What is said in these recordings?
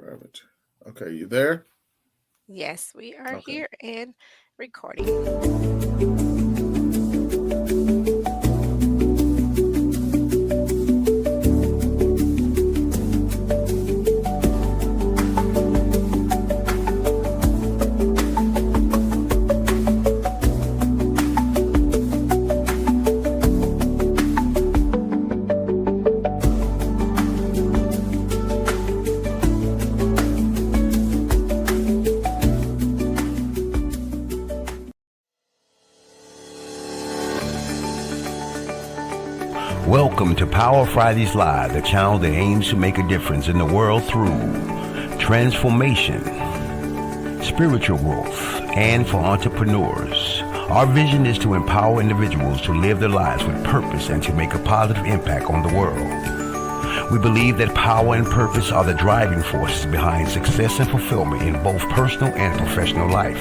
Private. Okay, you there? Yes, we are Okay. here and recording. Welcome to Power Fridays Live, the channel that aims to make a difference in the world through transformation, spiritual growth, and for entrepreneurs. Our vision is to empower individuals to live their lives with purpose and to make a positive impact on the world. We believe that power and purpose are the driving forces behind success and fulfillment in both personal and professional life.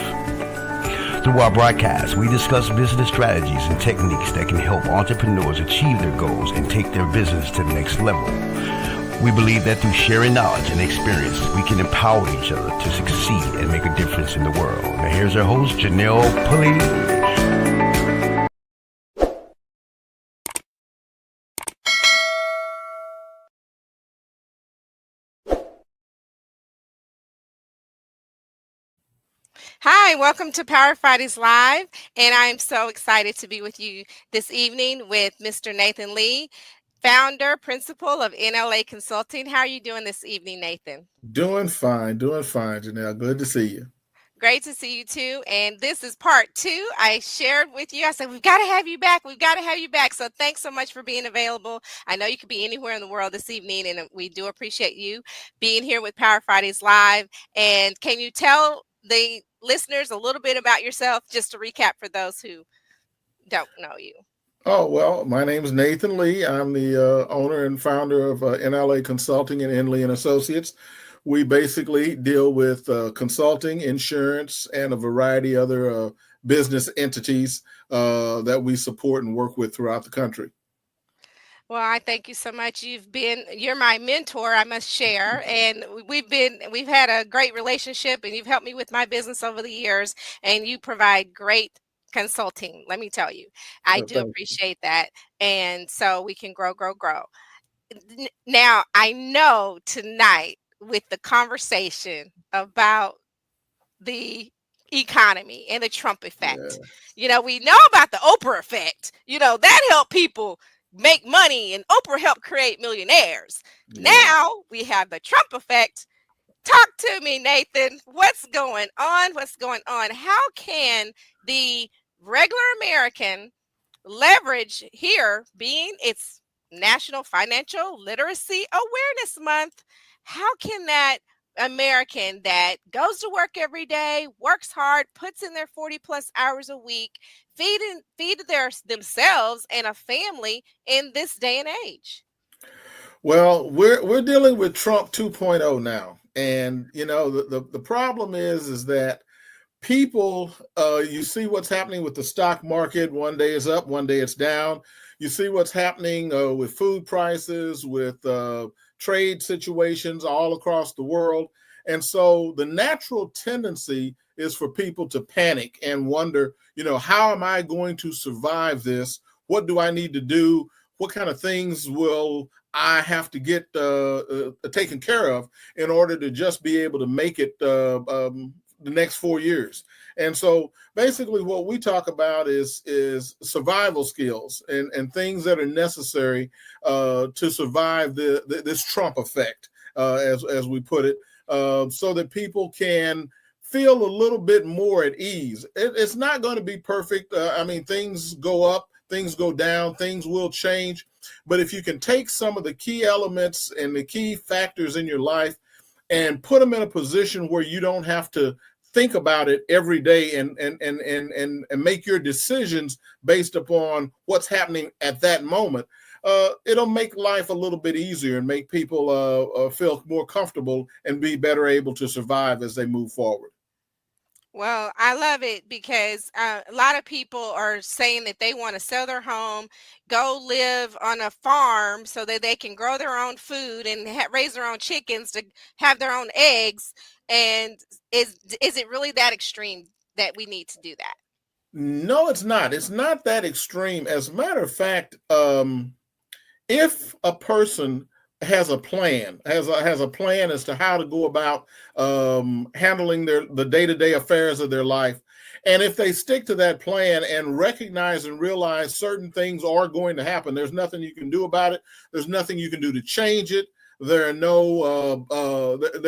Through our broadcast, we discuss business strategies and techniques that can help entrepreneurs achieve their goals and take their business to the next level. We believe that through sharing knowledge and experience, we can empower each other to succeed and make a difference in the world. Now here's our host, Janelle Pulley. Hi, welcome to Power Fridays Live, and I'm so excited to be with you this evening with Mr. Nathan Lee, founder, principal of NLA Consulting. How are you doing this evening, Nathan? Doing fine, Janelle. Good to see you. Great to see you too. And this is part 2. I shared with you. I said, we've got to have you back. We've got to have you back. So thanks so much for being available. I know you could be anywhere in the world this evening, and we do appreciate you being here with Power Fridays Live. And can you tell the listeners a little bit about yourself, just to recap for those who don't know you? Oh, well, my name is Nathan Lee. I'm the owner and founder of NLA Consulting and NLA and Associates. We basically deal with consulting, insurance, and a variety of other business entities that we support and work with throughout the country. Well, I thank you so much. You're my mentor, I must share. And we've had a great relationship, and you've helped me with my business over the years, and you provide great consulting. Let me tell you, I do Thank you. appreciate that. And so we can grow, grow, grow. Now, I know tonight with the conversation about the economy and the Trump effect. Yeah, We know about the Oprah effect. That helped people make money, and Oprah helped create millionaires. yeah. Now we have the Trump effect. Talk to me, Nathan. What's going on? What's going on? How can the regular American leverage here, being it's National Financial Literacy Awareness Month? How can that American that goes to work every day, works hard, puts in their 40 plus hours a week, feed themselves and a family in this day and age? Well, we're dealing with Trump 2.0 now, and the problem is that people, you see what's happening with the stock market. One day it's up, one day it's down. You see what's happening with food prices, with trade situations all across the world. And so the natural tendency is for people to panic and wonder, how am I going to survive this? What do I need to do? What kind of things will I have to get taken care of in order to just be able to make it the next 4 years? And so basically what we talk about is survival skills and things that are necessary to survive this Trump effect, as we put it, so that people can feel a little bit more at ease. It's not going to be perfect. Things go up, things go down, things will change. But if you can take some of the key elements and the key factors in your life and put them in a position where you don't have to think about it every day and make your decisions based upon what's happening at that moment, it'll make life a little bit easier and make people feel more comfortable and be better able to survive as they move forward. Well, I love it because a lot of people are saying that they want to sell their home, go live on a farm so that they can grow their own food and raise their own chickens to have their own eggs. And is it really that extreme that we need to do that? No, it's not. It's not that extreme. As a matter of fact, if a person has a plan, has a plan as to how to go about handling the day-to-day affairs of their life, and if they stick to that plan and recognize and realize certain things are going to happen, there's nothing you can do about it. There's nothing you can do to change it. There are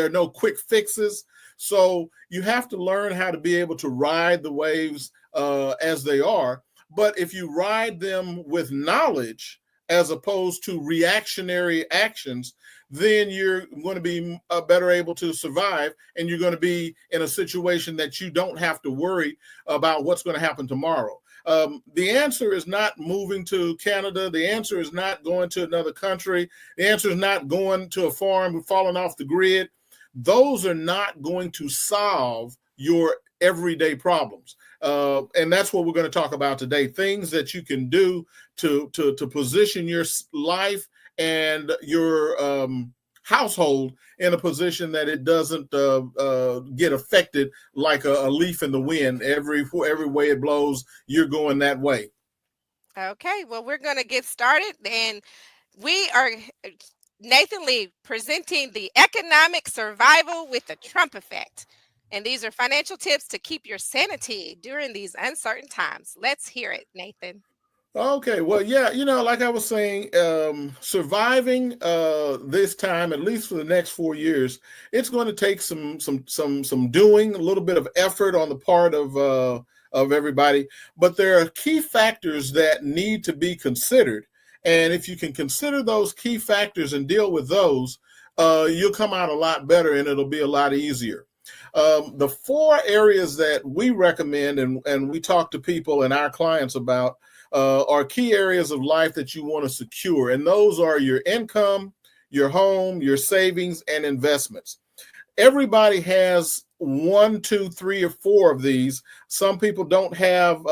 no quick fixes. So you have to learn how to be able to ride the waves as they are. But if you ride them with knowledge as opposed to reactionary actions, then you're going to be better able to survive, and you're going to be in a situation that you don't have to worry about what's going to happen tomorrow. The answer is not moving to Canada. The answer is not going to another country. The answer is not going to a farm and falling off the grid. Those are not going to solve your everyday problems. And that's what we're going to talk about today. Things that you can do to position your life and your household in a position that it doesn't get affected like a leaf in the wind. Every way it blows, you're going that way. Okay, well, we're going to get started, and we are Nathan Lee presenting the economic survival with the Trump effect. And these are financial tips to keep your sanity during these uncertain times. Let's hear it, Nathan. Okay, well, yeah, like I was saying, surviving this time, at least for the next 4 years, it's going to take some doing, a little bit of effort on the part of everybody. But there are key factors that need to be considered, and if you can consider those key factors and deal with those, you'll come out a lot better, and it'll be a lot easier. The 4 areas that we recommend and we talk to people and our clients about are key areas of life that you want to secure. And those are your income, your home, your savings, and investments. Everybody has 1, 2, 3, or 4 of these. Some people don't have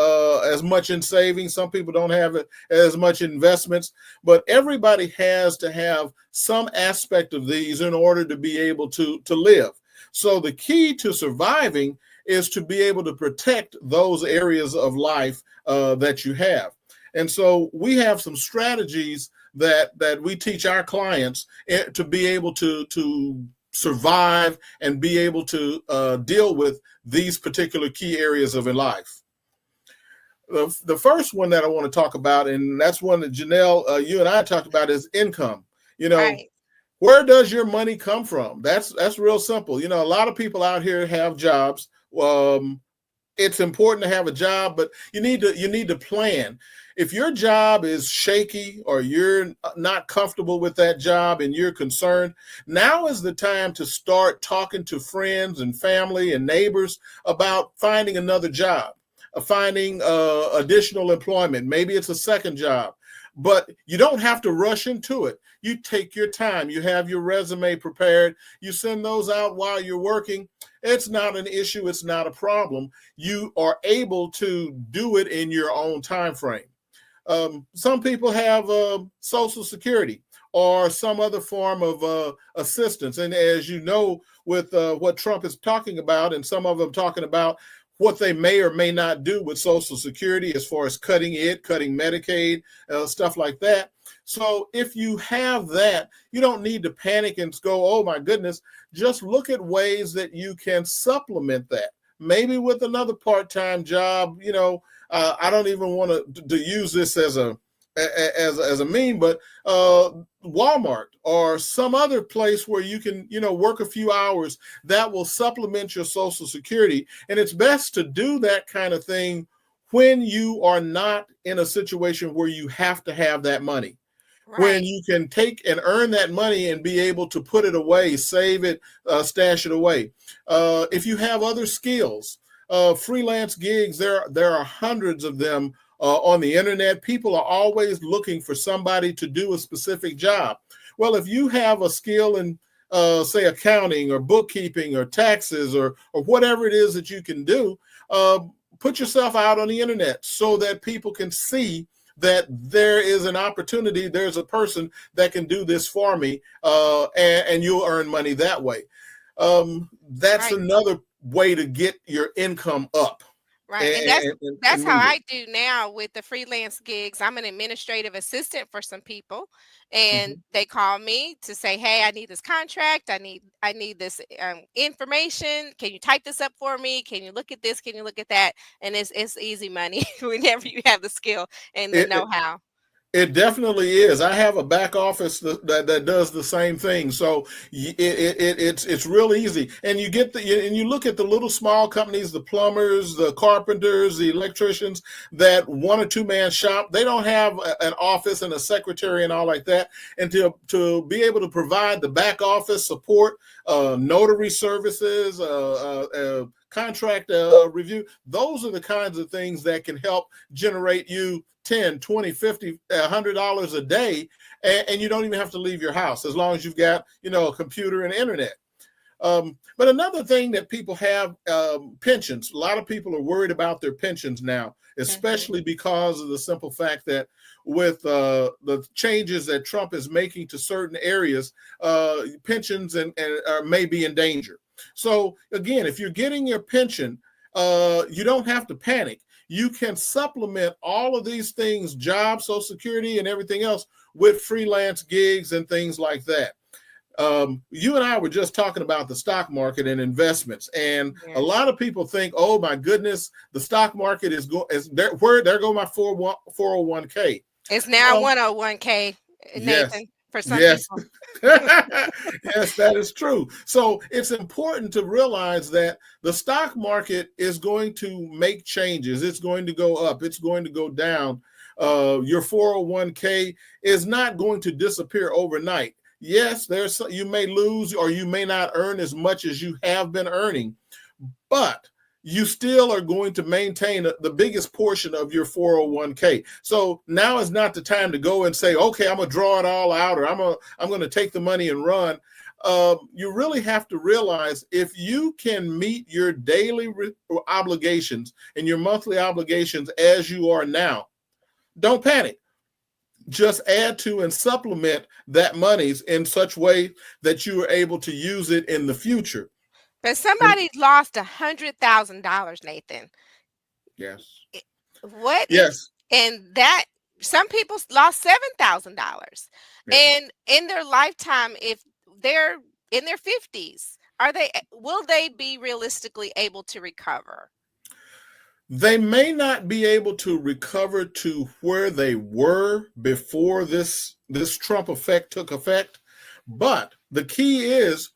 as much in savings. Some people don't have as much investments. But everybody has to have some aspect of these in order to be able to live. So the key to surviving is to be able to protect those areas of life that you have. And so we have some strategies that we teach our clients to be able to survive and be able to deal with these particular key areas of life. The first one that I want to talk about, and that's one that Janelle, you and I talked about, is income. Right. Where does your money come from? That's real simple. A lot of people out here have jobs. It's important to have a job, but you need to plan. If your job is shaky or you're not comfortable with that job and you're concerned, now is the time to start talking to friends and family and neighbors about finding another job, finding additional employment. Maybe it's a second job. But you don't have to rush into it. You take your time. You have your resume prepared. You send those out while you're working. It's not an issue. It's not a problem. You are able to do it in your own time frame. Some people have Social Security or some other form of assistance. And as you know, with what Trump is talking about, and some of them talking about what they may or may not do with Social Security as far as cutting Medicaid, stuff like that. So if you have that, you don't need to panic and go, oh my goodness, just look at ways that you can supplement that. Maybe with another part-time job. I don't even want to use this as a meme, but Walmart or some other place where you can, work a few hours that will supplement your Social Security. And it's best to do that kind of thing when you are not in a situation where you have to have that money. Right. When you can take and earn that money and be able to put it away, save it, stash it away. If you have other skills, freelance gigs, there are hundreds of them on the internet. People are always looking for somebody to do a specific job. Well, if you have a skill in say accounting or bookkeeping or taxes or whatever it is that you can do, put yourself out on the internet so that people can see that there is an opportunity, there's a person that can do this for me, and you'll earn money that way. That's Right. another way to get your income up. Right. And that's how I do now with the freelance gigs. I'm an administrative assistant for some people, and they call me to say, "Hey, I need this contract. I need this information. Can you type this up for me? Can you look at this? Can you look at that?" And it's easy money whenever you have the skill and the know-how. It definitely is. I have a back office that does the same thing. So it's real easy. And you look at the little small companies, the plumbers, the carpenters, the electricians, that 1 or 2 man shop. They don't have an office and a secretary and all like that. And to be able to provide the back office support, notary services, contract review, those are the kinds of things that can help generate you $10, $20, $50, $100 a day, and you don't even have to leave your house as long as you've got, a computer and internet. But another thing that people have, pensions. A lot of people are worried about their pensions now, especially because of the simple fact that with the changes that Trump is making to certain areas, pensions may be in danger. So again, if you're getting your pension, you don't have to panic. You can supplement all of these things, jobs, Social Security, and everything else with freelance gigs and things like that. You and I were just talking about the stock market and investments, and a lot of people think, "Oh my goodness, the stock market is there go my 401k." It's now 101k, Nathan. Yes. For some people. Yes, that is true. So it's important to realize that the stock market is going to make changes. It's going to go up. It's going to go down. Your 401k is not going to disappear overnight. Yes, you may lose or you may not earn as much as you have been earning, but you still are going to maintain the biggest portion of your 401k. So now is not the time to go and say, "Okay, I'm going to draw it all out," or I'm going to take the money and run. You really have to realize, if you can meet your daily obligations and your monthly obligations as you are now, don't panic. Just add to and supplement that monies in such way that you are able to use it in the future. But somebody's lost $100,000, Nathan. Yes. Yes. And that some people lost $7,000. And in their lifetime, if they're in their 50s, will they be realistically able to recover? They may not be able to recover to where they were before this Trump effect took effect. But the key is,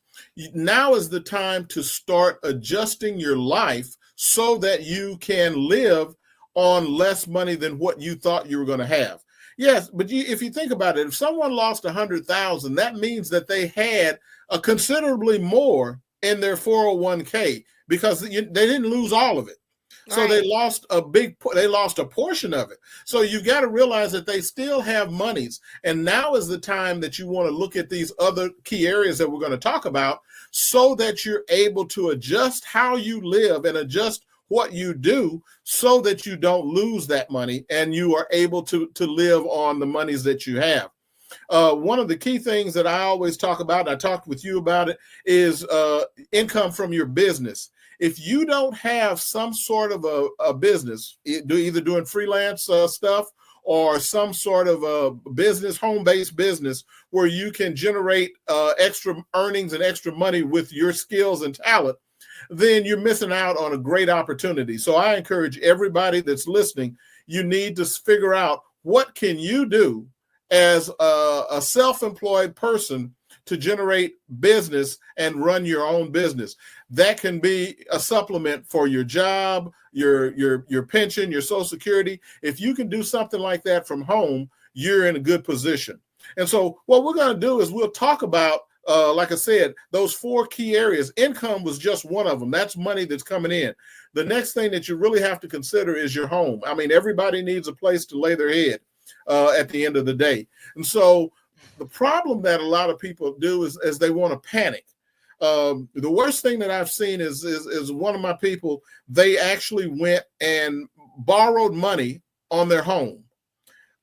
now is the time to start adjusting your life so that you can live on less money than what you thought you were going to have. Yes, but if you think about it, if someone lost 100,000, that means that they had a considerably more in their 401k, because they didn't lose all of it. So Right. they lost a portion of it. So you've got to realize that they still have monies. And now is the time that you want to look at these other key areas that we're going to talk about, so that you're able to adjust how you live and adjust what you do so that you don't lose that money and you are able to live on the monies that you have. One of the key things that I always talk about, and I talked with you about it, is income from your business. If you don't have some sort of a business, either doing freelance stuff or some sort of a business, home-based business, where you can generate extra earnings and extra money with your skills and talent, then you're missing out on a great opportunity. So I encourage everybody that's listening, you need to figure out, what can you do as a self-employed person to generate business and run your own business. That can be a supplement for your job, your pension, your Social Security. If you can do something like that from home, you're in a good position. And so what we're going to do is we'll talk about, like I said, those 4 key areas. Income was just one of them. That's money that's coming in. The next thing that you really have to consider is your home. I mean, everybody needs a place to lay their head at the end of the day. And so the problem that a lot of people do is they want to panic. The worst thing that I've seen is one of my people, they actually went and borrowed money on their home.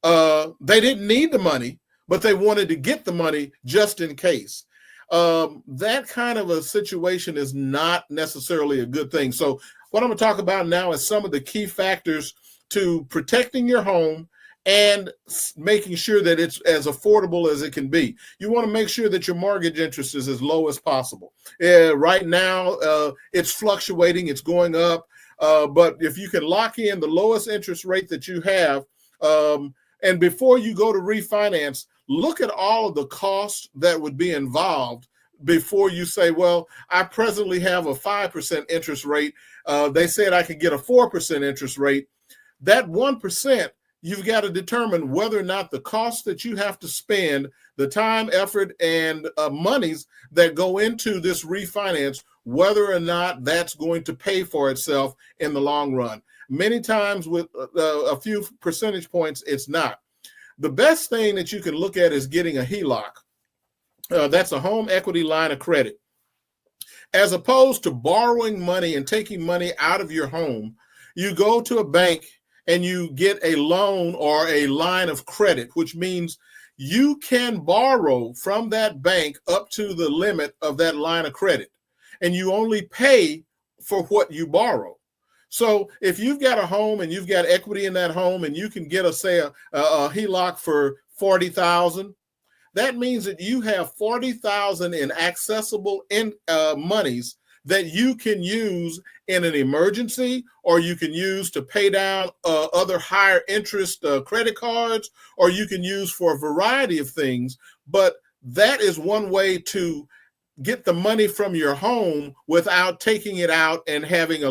They didn't need the money, but they wanted to get the money just in case. That kind of a situation is not necessarily a good thing. So what I'm going to talk about now is some of the key factors to protecting your home and making sure that it's as affordable as it can be. You want to make sure that your mortgage interest is as low as possible. Right now, it's fluctuating, it's going up, but if you can lock in the lowest interest rate that you have, and before you go to refinance, look at all of the costs that would be involved before you say, well, I presently have a 5% interest rate. They said I could get a 4% interest rate. That 1%, you've got to determine whether or not the cost that you have to spend, the time, effort, and monies that go into this refinance, whether or not that's going to pay for itself in the long run. Many times with a few percentage points, it's not. The best thing that you can look at is getting a HELOC. That's a home equity line of credit. As opposed to borrowing money and taking money out of your home, you go to a bank and you get a loan or a line of credit, which means you can borrow from that bank up to the limit of that line of credit, and you only pay for what you borrow. So if you've got a home and you've got equity in that home and you can get a HELOC for $40,000, that means that you have $40,000 in accessible monies that you can use in an emergency, or you can use to pay down other higher interest credit cards, or you can use for a variety of things. But that is one way to get the money from your home without taking it out and having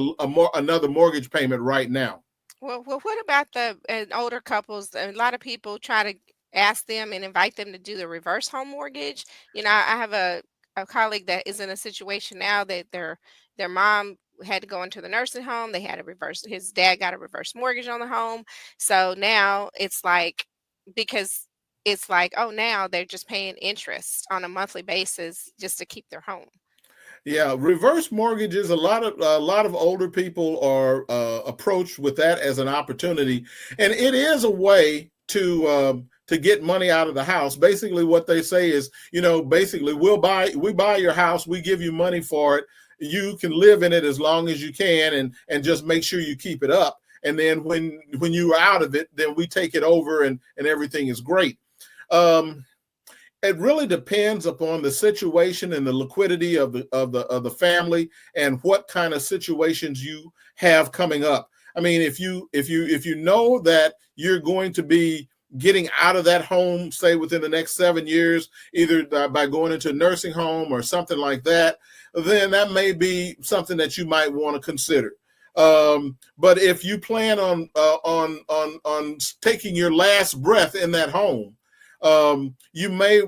another mortgage payment right now. Well, what about the older couples? A lot of people try to ask them and invite them to do the reverse home mortgage. You know, I have a colleague that is in a situation now that their mom had to go into the nursing home. They had his dad got a reverse mortgage on the home. So now it's like, because it's like, oh, now they're just paying interest on a monthly basis just to keep their home. Yeah, reverse mortgages. A lot of older people are approached with that as an opportunity, and it is a way to get money out of the house. Basically, what they say is, basically we buy your house, we give you money for it. You can live in it as long as you can, and just make sure you keep it up. And then when you are out of it, then we take it over, and everything is great. It really depends upon the situation and the liquidity of the family and what kind of situations you have coming up. I mean, if you know that you're going to be getting out of that home, say within the next 7 years, either by going into a nursing home or something like that, then that may be something that you might want to consider. But if you plan on taking your last breath in that home, you may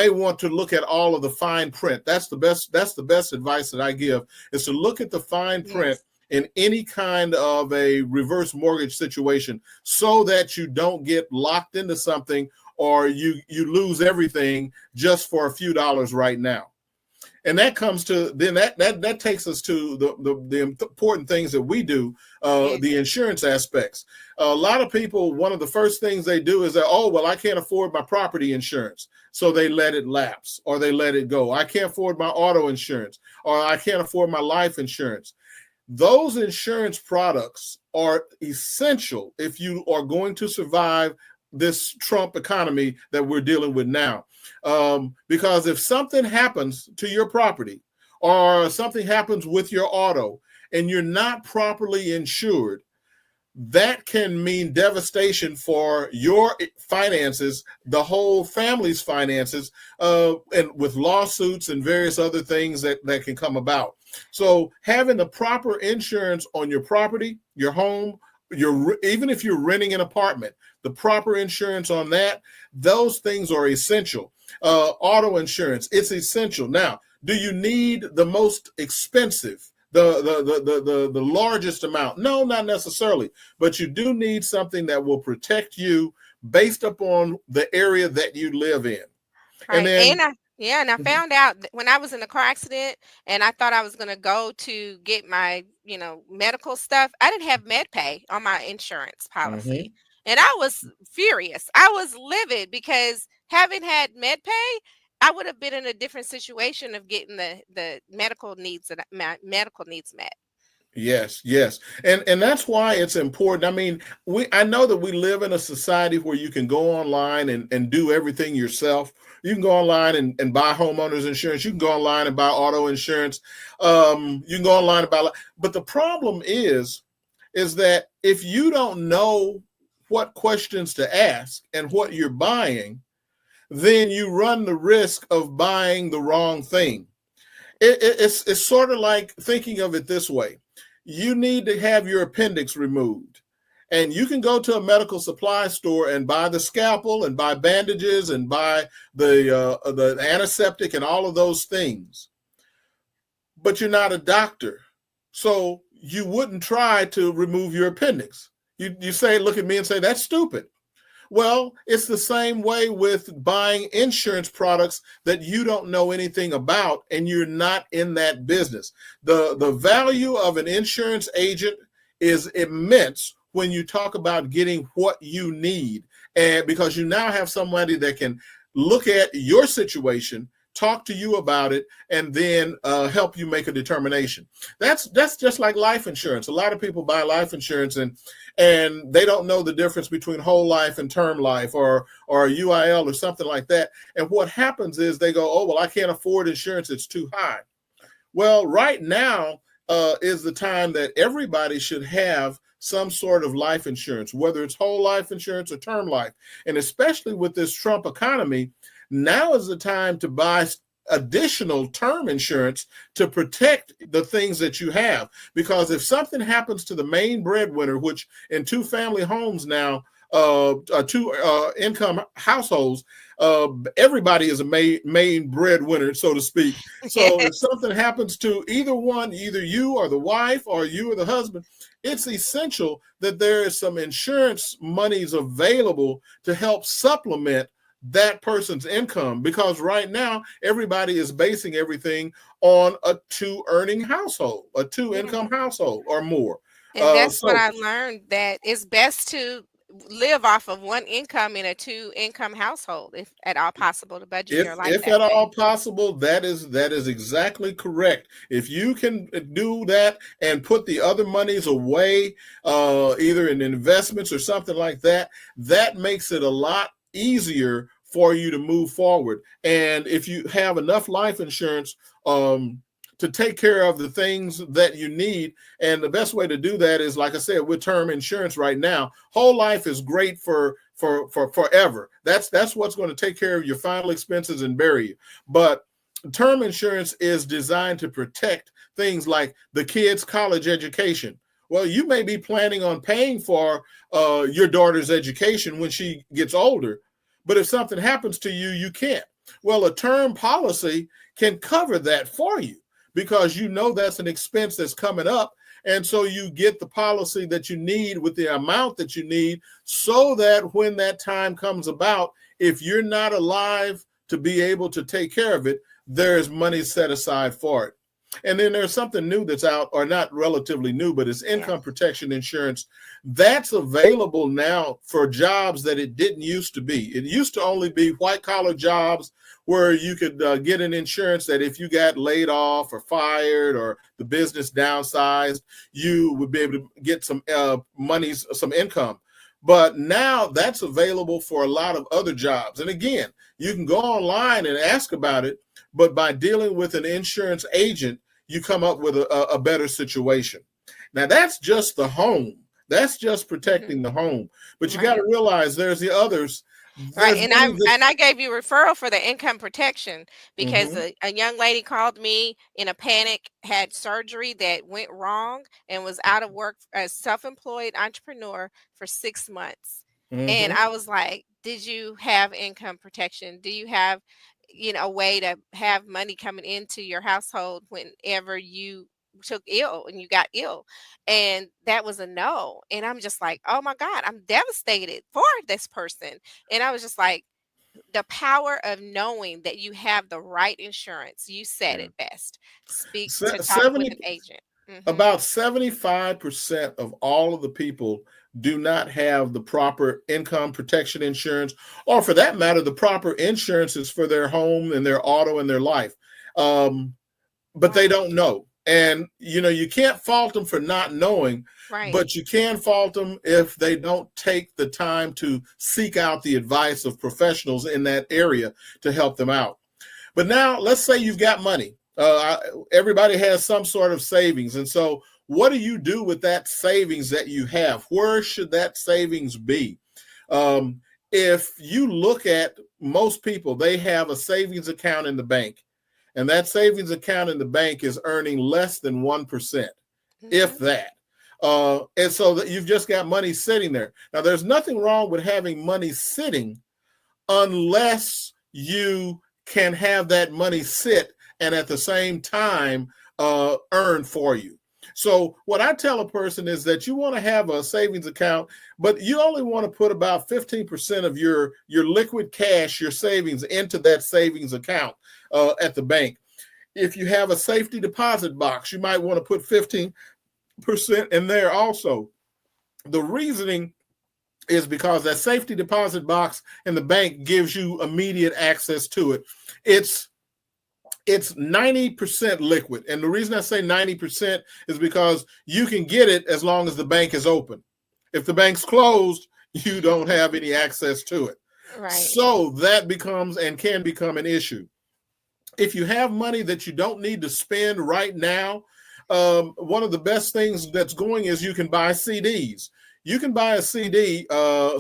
want to look at all of the fine print. That's the best advice that I give, is to look at the fine print in any kind of a reverse mortgage situation, so that you don't get locked into something or you lose everything just for a few dollars right now. And that comes to, then that takes us to the important things that we do, the insurance aspects. A lot of people, one of the first things they do is that, oh, well, I can't afford my property insurance. So they let it lapse, or they let it go. I can't afford my auto insurance, or I can't afford my life insurance. Those insurance products are essential if you are going to survive this Trump economy that we're dealing with now. Because if something happens to your property, or something happens with your auto, and you're not properly insured, that can mean devastation for your finances, the whole family's finances, and with lawsuits and various other things that can come about. So having the proper insurance on your property, your home, even if you're renting an apartment, the proper insurance on that, those things are essential. Auto insurance, it's essential. Now, do you need the most expensive, the largest amount? No, not necessarily, but you do need something that will protect you based upon the area that you live in. And Right. then And I found out that when I was in a car accident and I thought I was going to go to get my, medical stuff, I didn't have med pay on my insurance policy. Mhm. And I was furious. I was livid because having had med pay, I would have been in a different situation of getting the medical needs met. Yes, yes. And that's why it's important. I mean, I know that we live in a society where you can go online and do everything yourself. You can go online and buy homeowners insurance. You can go online and buy auto insurance. You can go online and buy, but the problem is that if you don't know what questions to ask and what you're buying, then you run the risk of buying the wrong thing. It's sort of like thinking of it this way. You need to have your appendix removed. And you can go to a medical supply store and buy the scalpel and buy bandages and buy the antiseptic and all of those things. But you're not a doctor. So you wouldn't try to remove your appendix. You say, look at me and say, that's stupid. Well, it's the same way with buying insurance products that you don't know anything about and you're not in that business. The value of an insurance agent is immense when you talk about getting what you need, and because you now have somebody that can look at your situation, talk to you about it, and then help you make a determination. That's just like life insurance. A lot of people buy life insurance and they don't know the difference between whole life and term life or UIL or something like that. And what happens is they go, oh, well, I can't afford insurance. It's too high. Well, right now is the time that everybody should have some sort of life insurance, whether it's whole life insurance or term life. And especially with this Trump economy, now is the time to buy additional term insurance to protect the things that you have. Because if something happens to the main breadwinner, which in two family homes now, two income households, everybody is a main breadwinner, so to speak. So if Yes. something happens to either one, either you or the wife or you or the husband, it's essential that there is some insurance monies available to help supplement that person's income, because right now everybody is basing everything on a two-earning household, a two-income household or more. And that's what So I learned, that it's best to live off of one income in a two income household, if at all possible, to budget your life if that at way. all possible, that is exactly correct. If you can do that and put the other monies away, either in investments or something like that, that makes it a lot easier for you to move forward. And if you have enough life insurance to take care of the things that you need, and the best way to do that is, like I said, with term insurance right now, whole life is great for forever. That's what's going to take care of your final expenses and bury you. But term insurance is designed to protect things like the kids' college education. Well, you may be planning on paying for your daughter's education when she gets older, but if something happens to you, you can't. Well, a term policy can cover that for you because you know that's an expense that's coming up. And so you get the policy that you need with the amount that you need, so that when that time comes about, if you're not alive to be able to take care of it, there's money set aside for it. And then there's something new that's out, or not relatively new, but it's Yeah. income protection insurance. That's available now for jobs that it didn't used to be. It used to only be white collar jobs where you could get an insurance that if you got laid off or fired or the business downsized, you would be able to get some money, some income. But now that's available for a lot of other jobs. And again, you can go online and ask about it, but by dealing with an insurance agent, you come up with a better situation. Now, that's just the home. That's just protecting the home. But you got Right. to realize there's the others. Right, There's money that. and I gave you referral for the income protection because Mhm, a young lady called me in a panic, had surgery that went wrong, and was out of work as self-employed entrepreneur for 6 months. And mhm. I was like, "Did you have income protection? Do you have, a way to have money coming into your household whenever you took ill and you got ill?" And that was a no. And I'm just like, "Oh my God, I'm devastated for this person." And I was just like, the power of knowing that you have the right insurance. You said Yeah. it best. Speak to talk with 70 an agent. About 75% of all of the people do not have the proper income protection insurance, or for that matter, the proper insurances for their home and their auto and their life. But they Right. don't know. And, you can't fault them for not knowing, Right. but you can fault them if they don't take the time to seek out the advice of professionals in that area to help them out. But now let's say you've got money. Everybody has some sort of savings. And so what do you do with that savings that you have? Where should that savings be? If you look at most people, they have a savings account in the bank. And that savings account in the bank is earning less than 1%, if that. And so that you've just got money sitting there. Now, there's nothing wrong with having money sitting unless you can have that money sit and at the same time earn for you. So what I tell a person is that you want to have a savings account, but you only want to put about 15% of your liquid cash, your savings, into that savings account at the bank. If you have a safety deposit box, you might want to put 15% in there also. The reasoning is because that safety deposit box in the bank gives you immediate access to it. It's 90% liquid. And the reason I say 90% is because you can get it as long as the bank is open. If the bank's closed, you don't have any access to it. Right. So that becomes and can become an issue. If you have money that you don't need to spend right now, one of the best things that's going is you can buy CDs. You can buy a CD,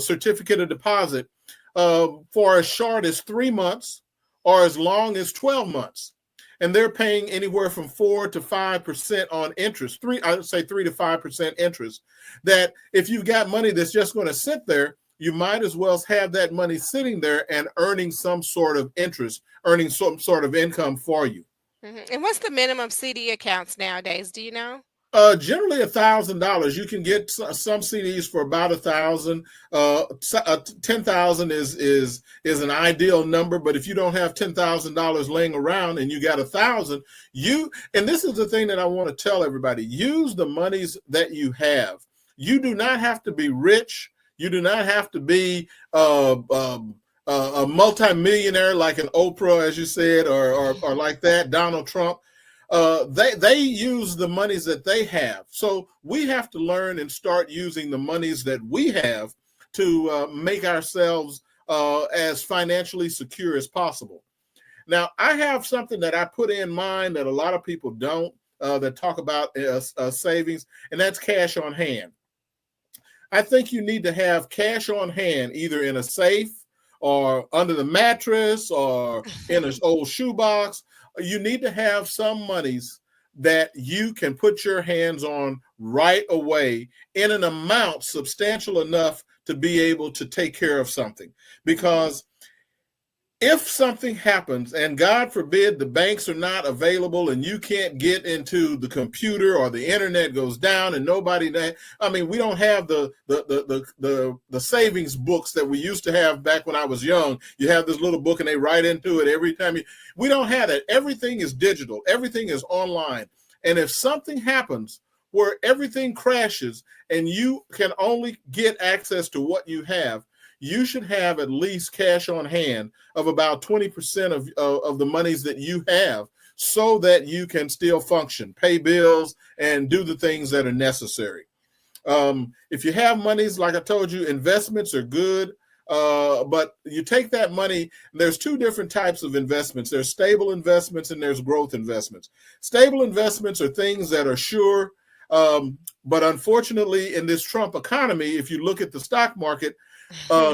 certificate of deposit, for as short as 3 months or as long as 12 months. And they're paying anywhere from 4 to 5% on interest. I would say 3 to 5% interest. That if you've got money that's just going to sit there, you might as well have that money sitting there and earning some sort of interest, earning some sort of income for you. And what's the minimum CD accounts nowadays? Do you know? Generally $1,000. You can get some CDs for about $1,000. 10,000 is an ideal number, but if you don't have $10,000 laying around and you got 1,000, and this is the thing that I want to tell everybody: use the monies that you have. You do not have to be rich. You do not have to be a multimillionaire like an Oprah, as you said, or like that, Donald Trump. They use the monies that they have. So we have to learn and start using the monies that we have to make ourselves as financially secure as possible. Now, I have something that I put in mind that a lot of people don't, that talk about savings, and that's cash on hand. I think you need to have cash on hand, either in a safe or under the mattress or in an old shoebox. You need to have some monies that you can put your hands on right away in an amount substantial enough to be able to take care of something. Because if something happens, and God forbid the banks are not available and you can't get into the computer or the internet goes down and we don't have the savings books that we used to have back when I was young. You have this little book and they write into it every time. We don't have that. Everything is digital. Everything is online. And if something happens where everything crashes and you can only get access to what you have, you should have at least cash on hand of about 20% of the monies that you have, so that you can still function, pay bills, and do the things that are necessary. If you have monies, like I told you, investments are good, but you take that money. There's two different types of investments. There's stable investments and there's growth investments. Stable investments are things that are sure, but unfortunately, in this Trump economy, if you look at the stock market,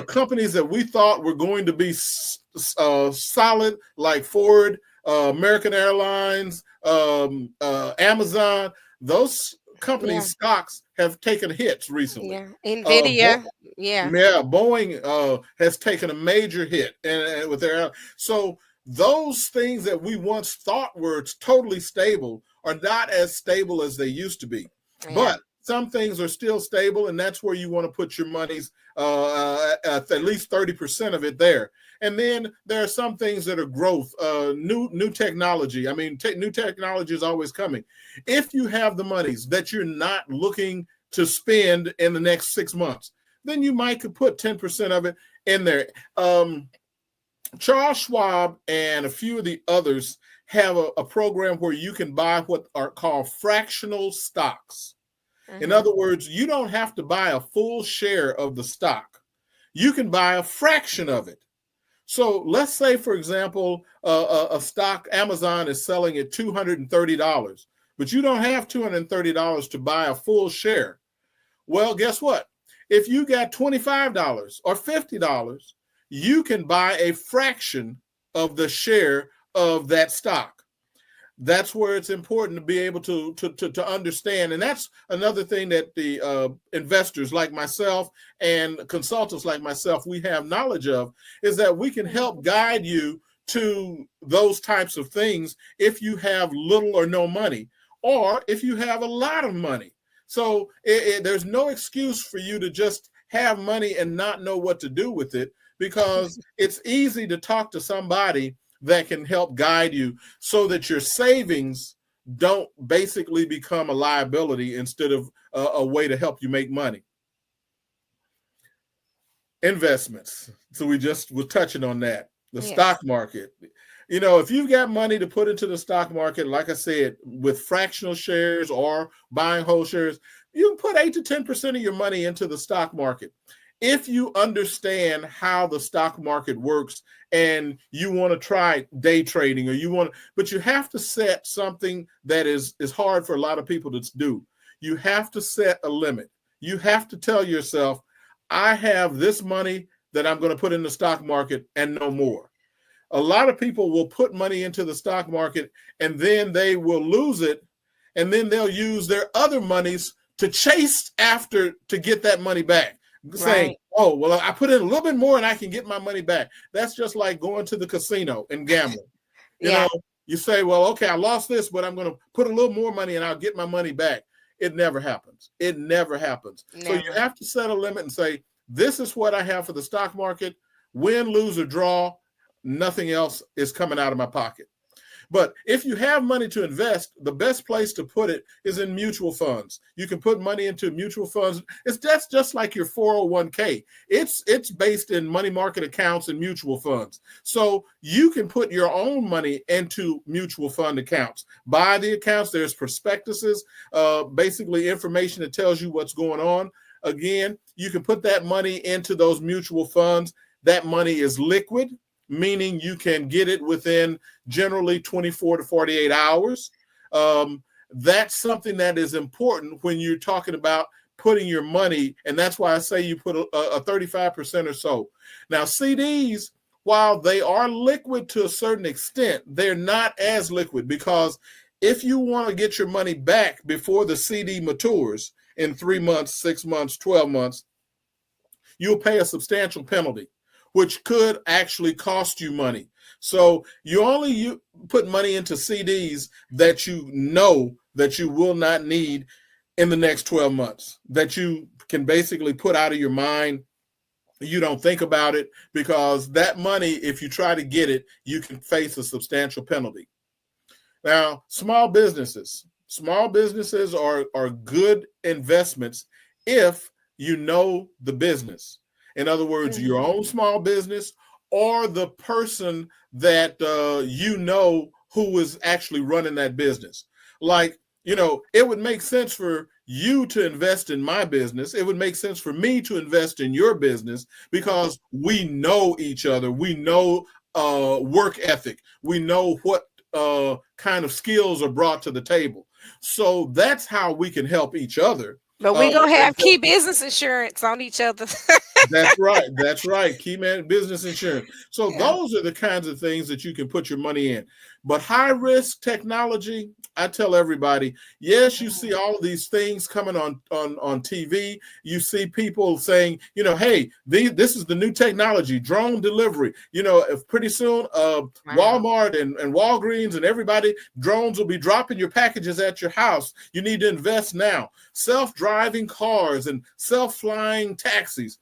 companies that we thought were going to be solid, like Ford, American Airlines, Amazon, those companies' stocks have taken hits recently. Yeah, NVIDIA. Boeing has taken a major hit, and with their so those things that we once thought were totally stable are not as stable as they used to be. Yeah. But some things are still stable, and that's where you want to put your monies at least 30% of it there. And then there are some things that are growth, new technology. I mean, new technology is always coming. If you have the monies that you're not looking to spend in the next 6 months, then you might could put 10% of it in there. Charles Schwab and a few of the others have a program where you can buy what are called fractional stocks. In other words, you don't have to buy a full share of the stock. You can buy a fraction of it. So let's say, for example, a stock, Amazon is selling at $230, but you don't have $230 to buy a full share. Well, guess what? If you got $25 or $50, you can buy a fraction of the share of that stock. That's where it's important to be able to understand. And that's another thing that the investors like myself and consultants like myself, we have knowledge of, is that we can help guide you to those types of things if you have little or no money, or if you have a lot of money. So there's no excuse for you to just have money and not know what to do with it, because it's easy to talk to somebody that can help guide you so that your savings don't basically become a liability instead of a way to help you make money. Investments. So we just were touching on that. The stock market. You know, if you've got money to put into the stock market, like I said, with fractional shares or buying whole shares, you can put 8 to 10% of your money into the stock market. If you understand how the stock market works and you want to try day trading, but you have to set something that is hard for a lot of people to do. You have to set a limit. You have to tell yourself, I have this money that I'm going to put in the stock market and no more. A lot of people will put money into the stock market and then they will lose it, and then they'll use their other monies to chase after to get that money back. Saying, oh, well, I put in a little bit more and I can get my money back. That's just like going to the casino and gambling. You know, you say, well, okay, I lost this, but I'm going to put a little more money and I'll get my money back. It never happens. It never happens. Never. So you have to set a limit and say, this is what I have for the stock market. Win, lose, or draw, nothing else is coming out of my pocket. But if you have money to invest, the best place to put it is in mutual funds. You can put money into mutual funds. That's just like your 401k. It's based in money market accounts and mutual funds. So you can put your own money into mutual fund accounts. Buy the accounts. There's prospectuses, basically information that tells you what's going on. Again, you can put that money into those mutual funds. That money is liquid, meaning you can get it within generally 24 to 48 hours. That's something that is important when you're talking about putting your money, and that's why I say you put a 35% or so. Now, CDs, while they are liquid to a certain extent, they're not as liquid, because if you want to get your money back before the CD matures in 3 months, 6 months, 12 months, you'll pay a substantial penalty, which could actually cost you money. So you put money into CDs that you know that you will not need in the next 12 months, that you can basically put out of your mind. You don't think about it, because that money, if you try to get it, you can face a substantial penalty. Now, small businesses are good investments if you know the business. In other words, your own small business, or the person that you know who is actually running that business. Like, you know, it would make sense for you to invest in my business. It would make sense for me to invest in your business, because we know each other. We know work ethic. We know what kind of skills are brought to the table. So that's how we can help each other. But we're going to have key business insurance on each other. That's right. That's right. Key man business insurance. So those are the kinds of things that you can put your money in. But high risk technology, I tell everybody, yes, you see all of these things coming on TV. You see people saying, you know, hey, this is the new technology, drone delivery. You know, if pretty soon Walmart and Walgreens and everybody, drones will be dropping your packages at your house. You need to invest now. Self-driving cars and self-flying taxis.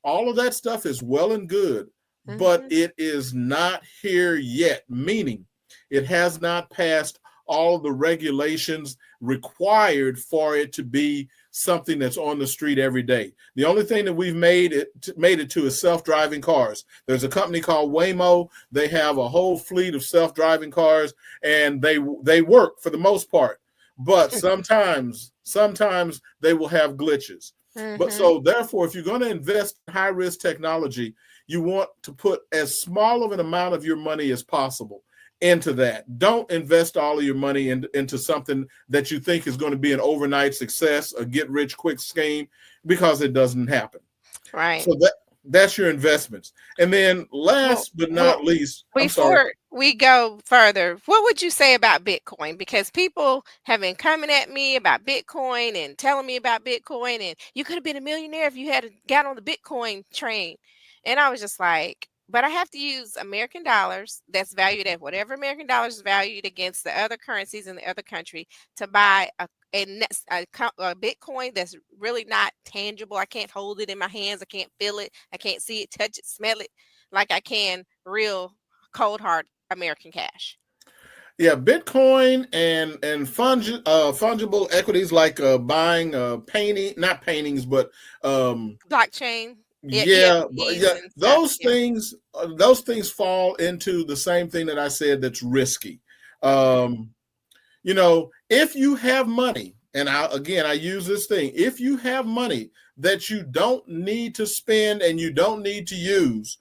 All of that stuff is well and good, but it is not here yet, meaning it has not passed all the regulations required for it to be something that's on the street every day. The only thing that we've made it to is self-driving cars. There's a company called Waymo. They have a whole fleet of self-driving cars, and they work for the most part. But sometimes they will have glitches. But so therefore, if you're going to invest in high-risk technology, you want to put as small of an amount of your money as possible into that. Don't invest all of your money into something that you think is going to be an overnight success, a get-rich-quick scheme, because it doesn't happen. Right. So that's your investments. And then last but not least, before we go further, what would you say about Bitcoin? Because people have been coming at me about Bitcoin and telling me about Bitcoin, and you could have been a millionaire if you had got on the Bitcoin train. And I was just like, but I have to use American dollars that's valued at whatever American dollars is valued against the other currencies in the other country to buy a Bitcoin that's really not tangible. I can't hold it in my hands. I can't feel it. I can't see it, touch it, smell it like I can real cold hard American cash. Yeah, Bitcoin and fungible equities like buying not paintings, but blockchain. Yeah, those things fall into the same thing that I said, that's risky. You know, if you have money, and I use this thing, if you have money that you don't need to spend and you don't need to use,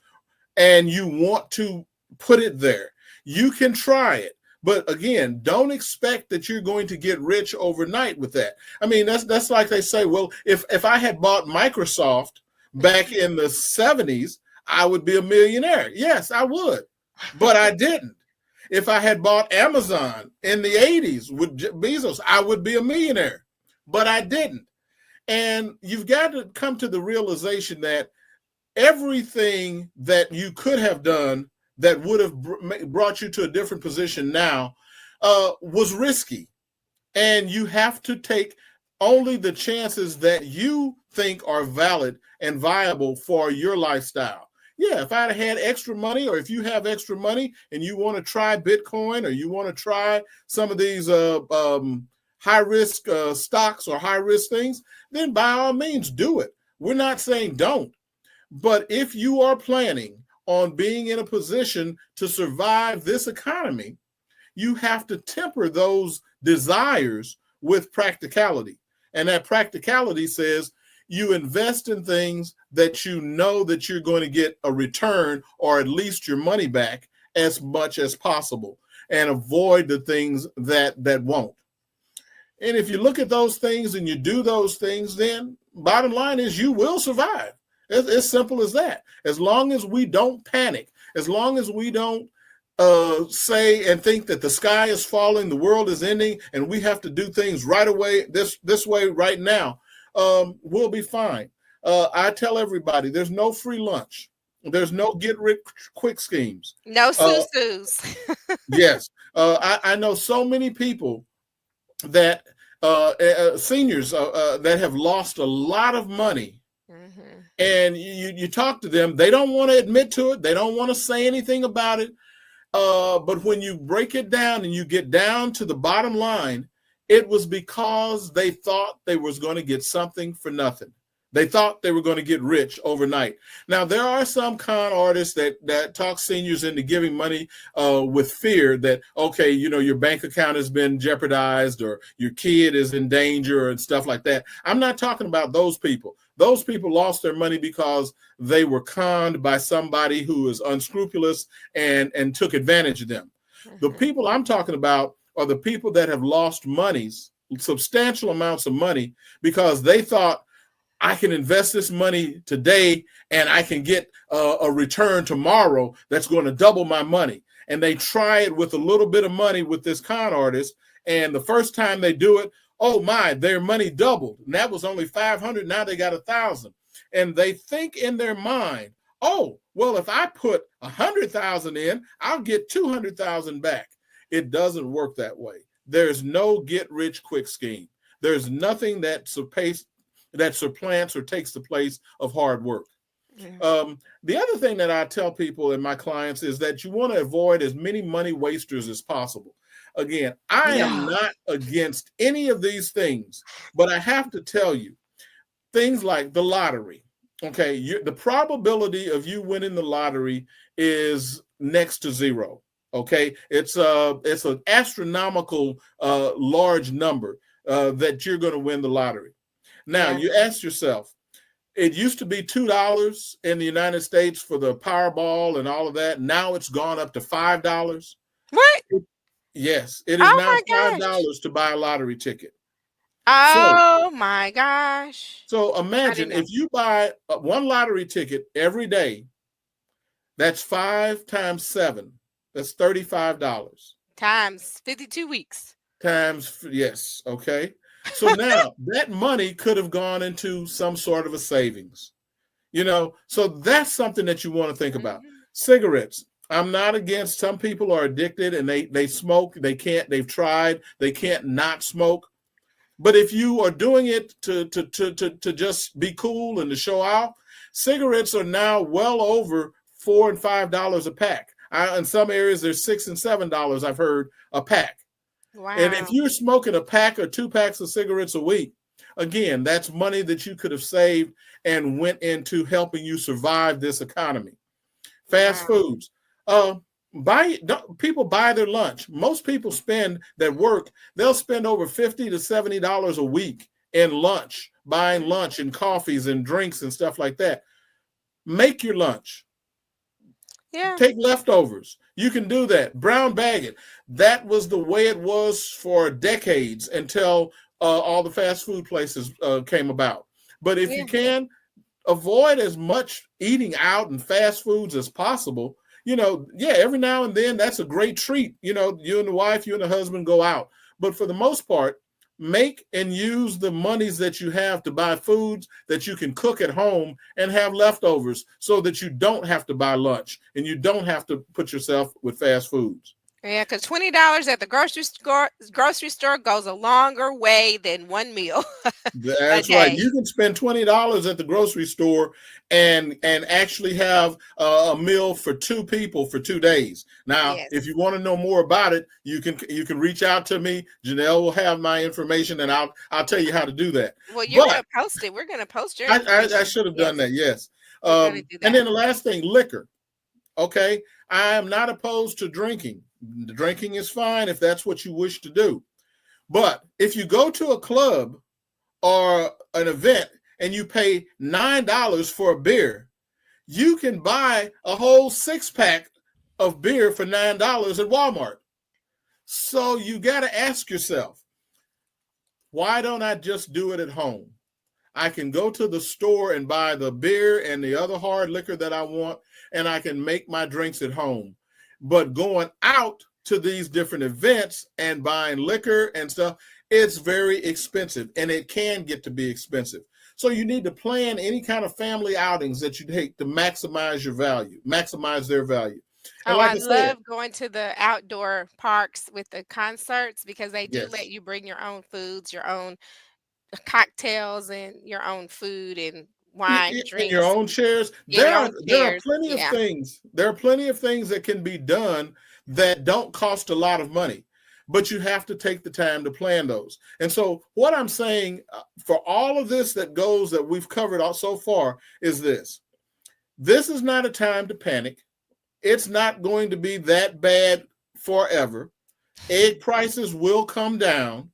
and you want to put it there, you can try it. But again, don't expect that you're going to get rich overnight with that. I mean, that's like they say, well, if I had bought Microsoft back in the 70s, I would be a millionaire. Yes, I would, but I didn't. If I had bought Amazon in the 80s with Bezos, I would be a millionaire, but I didn't. And you've got to come to the realization that everything that you could have done that would have brought you to a different position now was risky. And you have to take only the chances that you think are valid and viable for your lifestyle. Yeah, if I had extra money, or if you have extra money and you want to try Bitcoin, or you want to try some of these high-risk stocks or high-risk things, then by all means do it. We're not saying don't. But if you are planning on being in a position to survive this economy, you have to temper those desires with practicality. And that practicality says you invest in things that you know that you're going to get a return, or at least your money back, as much as possible, and avoid the things that won't. And if you look at those things and you do those things, then bottom line is you will survive. It's as simple as that. As long as we don't panic, as long as we don't say and think that the sky is falling, the world is ending, and we have to do things right away, this way right now, we'll be fine. I tell everybody, there's no free lunch. There's no get-rich-quick schemes. No susus. Yes. I know so many people that seniors that have lost a lot of money. And you talk to them, they don't want to admit to it. They don't want to say anything about it. But when you break it down and you get down to the bottom line, it was because they thought they was going to get something for nothing. They thought they were going to get rich overnight. Now, there are some con artists that talk seniors into giving money with fear that, okay, you know, your bank account has been jeopardized, or your kid is in danger and stuff like that. I'm not talking about those people. Those people lost their money because they were conned by somebody who was unscrupulous and took advantage of them. The people I'm talking about are the people that have lost monies, substantial amounts of money, because they thought, I can invest this money today and I can get a return tomorrow that's going to double my money. And they try it with a little bit of money with this con artist. And the first time they do it, oh my, their money doubled. And that was only 500. Now they got 1,000. And they think in their mind, oh, well, if I put 100,000 in, I'll get 200,000 back. It doesn't work that way. There's no get rich quick scheme. There's nothing that supplants or takes the place of hard work. The other thing that I tell people and my clients is that you want to avoid as many money wasters as possible. Again, I am Yeah. not against any of these things, but I have to tell you, things like the lottery. Okay, the probability of you winning the lottery is next to zero. Okay, it's an astronomical large number that you're going to win the lottery. Now Yeah. you ask yourself, it used to be $2 in the United States for the Powerball and all of that. Now it's gone up to $5. What? Yes, it is Oh now my gosh. $5 to buy a lottery ticket. So Oh my gosh. So I didn't imagine know. if you buy one lottery ticket every day, that's 5 times 7. That's $35. Times 52 weeks. Yes, okay. So now that money could have gone into some sort of a savings. So that's something that you want to think about. Cigarettes. I'm not against, some people are addicted and they smoke, they've tried, they can't not smoke. But if you are doing it to just be cool and to show off, cigarettes are now well over $4 and $5 a pack. In some areas, they're $6 and $7. I've heard a pack. Wow. And if you're smoking a pack or 2 packs of cigarettes a week, again, that's money that you could have saved and went into helping you survive this economy. Fast foods. People buy their lunch. Most people that work, they'll spend over $50 to $70 a week in lunch, buying lunch and coffees and drinks and stuff like that. Make your lunch. Yeah. Take leftovers. You can do that. Brown bag it. That was the way it was for decades until all the fast food places came about. But if you can, avoid as much eating out and fast foods as possible. Every now and then that's a great treat. You and the wife, you and the husband go out. But for the most part, make and use the monies that you have to buy foods that you can cook at home and have leftovers so that you don't have to buy lunch and you don't have to put yourself with fast foods. Yeah, because $20 at the grocery store goes a longer way than one meal. That's right. You can spend $20 at the grocery store and actually have a meal for 2 people for 2 days. Now, if you want to know more about it, you can reach out to me. Janelle will have my information, and I'll tell you how to do that. Well, you're going to post it. We're going to post your I should have done that. Yes. And then the last thing, liquor. Okay, I am not opposed to drinking. Drinking is fine if that's what you wish to do. But if you go to a club or an event and you pay $9 for a beer, you can buy a whole 6-pack of beer for $9 at Walmart. So you got to ask yourself, why don't I just do it at home? I can go to the store and buy the beer and the other hard liquor that I want, and I can make my drinks at home. But going out to these different events and buying liquor and stuff, it's very expensive, and it can get to be expensive. So you need to plan any kind of family outings that you take to maximize their value. And I love going to the outdoor parks with the concerts because they do let you bring your own foods, your own cocktails, and your own food and wine, drinks. In your own chairs. There are plenty of things. There are plenty of things that can be done that don't cost a lot of money, but you have to take the time to plan those. And so what I'm saying for all of this that we've covered so far is this. This is not a time to panic. It's not going to be that bad forever. Egg prices will come down,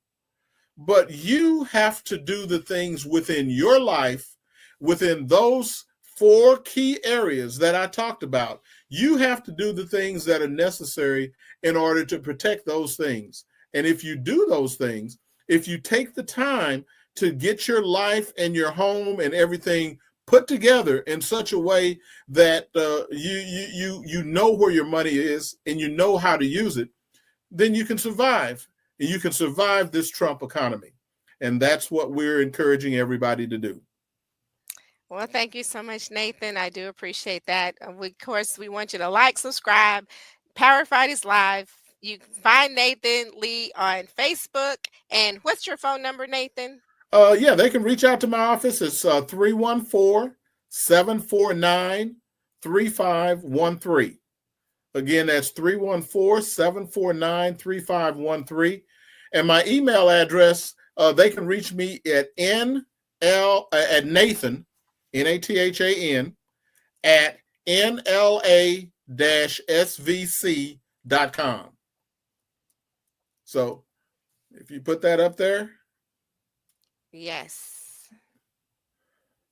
but you have to do the things within your life, within those 4 key areas that I talked about. You have to do the things that are necessary in order to protect those things. And if you do those things, if you take the time to get your life and your home and everything put together in such a way that you know where your money is and you know how to use it, then you can survive. And you can survive this Trump economy. And that's what we're encouraging everybody to do. Well, thank you so much, Nathan. I do appreciate that. Of course, we want you to like, subscribe. Power Fridays Live. You can find Nathan Lee on Facebook. And what's your phone number, Nathan? They can reach out to my office. It's 314 314-749-3513. Again, that's 314-749-3513. And my email address, they can reach me at at Nathan, Nathan, at NLA-SVC.com. So if you put that up there. Yes.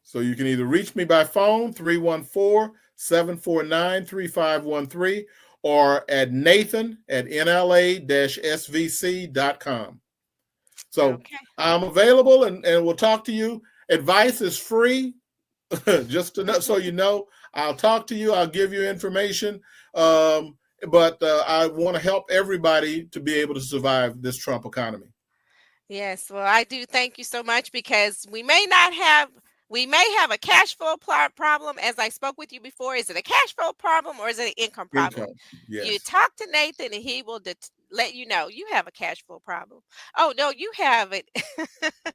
So you can either reach me by phone, 314-749-3513, or at Nathan at NLA-SVC.com. So Okay. I'm available and we'll talk to you. Advice is free. Just to know, so you know, I'll talk to you. I'll give you information. But I want to help everybody to be able to survive this Trump economy. Yes. Well, I do thank you so much, because we may have a cash flow problem. As I spoke with you before, is it a cash flow problem or is it an income problem? Yes. You talk to Nathan and he will let you know you have a cash flow problem. Oh no, you have it.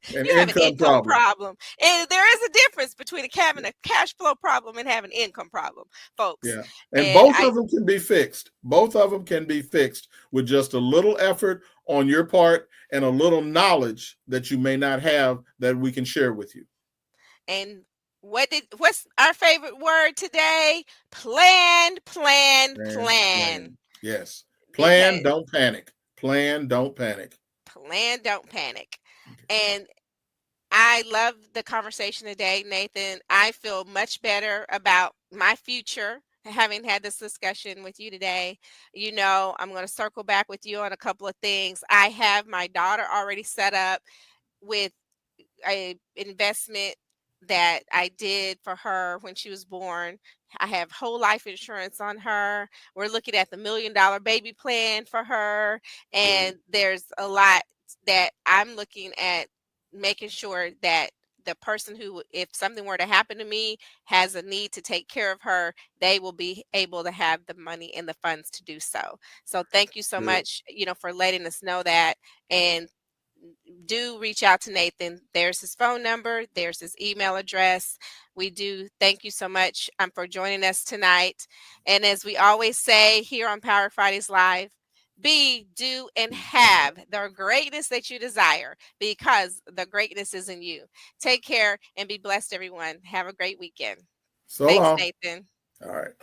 You have an income problem. And there is a difference between having a cash flow problem and having an income problem, folks. Yeah. And both of them can be fixed. Both of them can be fixed with just a little effort on your part and a little knowledge that you may not have that we can share with you. And what's our favorite word today? Plan. Yes. Plan, don't panic. Plan, don't panic. Plan, don't panic. And I love the conversation today, Nathan. I feel much better about my future having had this discussion with you today. You know, I'm going to circle back with you on a couple of things. I have my daughter already set up with a investment that I did for her when she was born. I have whole life insurance on her. We're looking at the $1 million baby plan for her. And there's a lot that I'm looking at, making sure that the person who, if something were to happen to me, has a need to take care of her, they will be able to have the money and the funds to do so. So thank you so much, for letting us know that. And do reach out to Nathan. There's his phone number. There's his email address. We do thank you so much for joining us tonight. And as we always say here on Power Fridays Live, be, do, and have the greatness that you desire, because the greatness is in you. Take care and be blessed, everyone. Have a great weekend. Thanks, Nathan. All right.